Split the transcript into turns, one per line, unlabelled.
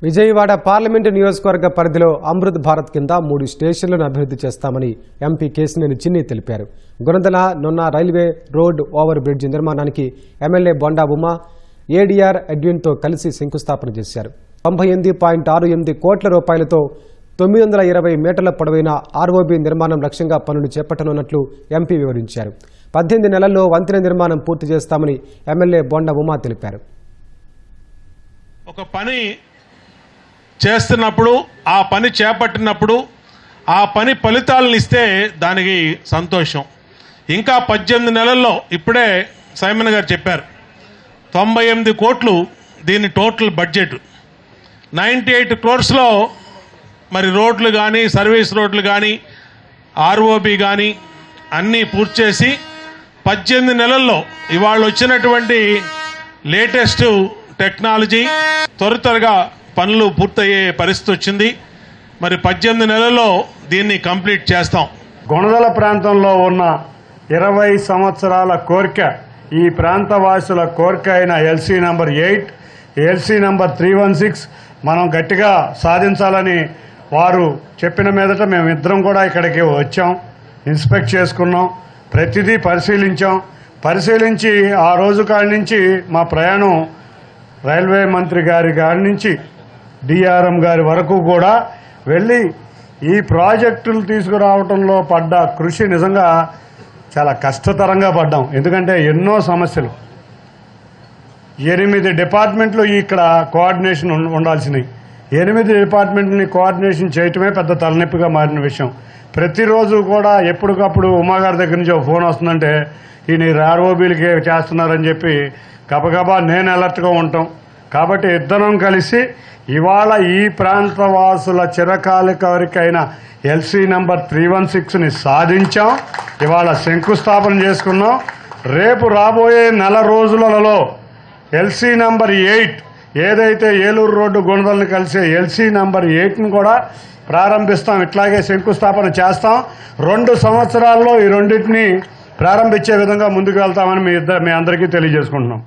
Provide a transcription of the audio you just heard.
Vijayawada parliament నియోజకవర్గ పరిధిలో అమృత్ భారత్ కింద 3 స్టేషన్లను అభివృద్ధి చేస్తామని ఎంపీ కేశినేని చిన్ని తెలిపారు. గుణదల నున్న రైల్వే రోడ్ ఓవర్ బ్రిడ్జ్ నిర్మాణానికి ఎమ్మెల్యే బొండా ఉమా ఏడీఆర్ ఎడ్విన్తో కలిసి శంకుస్థాపన చేశారు. 98.68 కోట్ల రూపాయలతో 920 మీటర్ల పొడవైన ఆర్ఓబీ నిర్మాణం లక్ష్యంగా పనులు చేపట్టనున్నట్లు ఎంపీ వివరించారు. 18 నెలల్లో వంతెన నిర్మాణం పూర్తి చేస్తామని ఎమ్మెల్యే బొండా ఉమా తెలిపారు.
ఒక పని చేస్తున్నప్పుడు ఆ పని చేపట్టినప్పుడు ఆ పని ఫలితాలను ఇస్తే దానికి సంతోషం. ఇంకా 18 నెలల్లో ఇప్పుడే సైమన్ గారు చెప్పారు 98 కోట్లు దీని టోటల్ బడ్జెట్. 98 క్రోర్స్లో మరి రోడ్లు కానీ సర్వీస్ రోడ్లు కానీ ఆర్ఓబి కానీ అన్నీ పూర్తి చేసి 18 నెలల్లో ఇవాళ వచ్చినటువంటి లేటెస్ట్ టెక్నాలజీ త్వరగా పనులు పూర్తయ్యే పరిస్థితి వచ్చింది. మరి 18 నెలల్లో దీన్ని కంప్లీట్ చేస్తాం.
గుణదల ప్రాంతంలో ఉన్న 20 సంవత్సరాల కోరిక, ఈ ప్రాంత వాసుల కోరిక అయిన ఎల్సీ నంబర్ 8, ఎల్సీ నంబర్ 316 మనం గట్టిగా సాధించాలని వారు చెప్పిన మీదట మేమిద్దరం కూడా ఇక్కడికి వచ్చాం, ఇన్స్పెక్ట్ చేసుకున్నాం, ప్రతిదీ పరిశీలించి ఆ రోజు కాడి నుంచి మా ప్రయాణం రైల్వే మంత్రి గారి నుంచి డిఆర్ఎం గారి వరకు కూడా వెళ్ళి ఈ ప్రాజెక్టులు తీసుకురావడంలో పడ్డ కృషి నిజంగా చాలా కష్టతరంగా పడ్డాం. ఎందుకంటే ఎన్నో సమస్యలు, 8 డిపార్ట్మెంట్లు ఇక్కడ కోఆర్డినేషన్ ఉండాల్సినవి, 8 డిపార్ట్మెంట్ని కోఆర్డినేషన్ చేయటమే పెద్ద తలనొప్పిగా మారిన విషయం. ప్రతిరోజు కూడా ఎప్పటికప్పుడు ఉమాగారి దగ్గర నుంచి ఒక ఫోన్ వస్తుందంటే ఈయన ఆర్ఓబీలకి చేస్తున్నారని చెప్పి గబగబా నేను అలర్ట్గా ఉంటాం. కాబట్టి ఇద్దరం కలిసి ఇవాళ ఈ ప్రాంత వాసుల చిరకాల కోరికైన ఎల్సీ నంబర్ 316ని సాధించాం. ఇవాళ శంకుస్థాపన చేసుకున్నాం. రేపు రాబోయే నెల రోజులలో ఎల్సీ నంబర్ 8 ఏదైతే ఏలూరు రోడ్డు గుణదలను కలిసే ఎల్సీ నంబర్ 8ని కూడా ప్రారంభిస్తాం. ఇట్లాగే శంకుస్థాపన చేస్తాం. 2 సంవత్సరాల్లో ఈ రెండింటిని ప్రారంభించే విధంగా ముందుకు వెళ్తామని మీ అందరికీ తెలియజేసుకుంటున్నాం.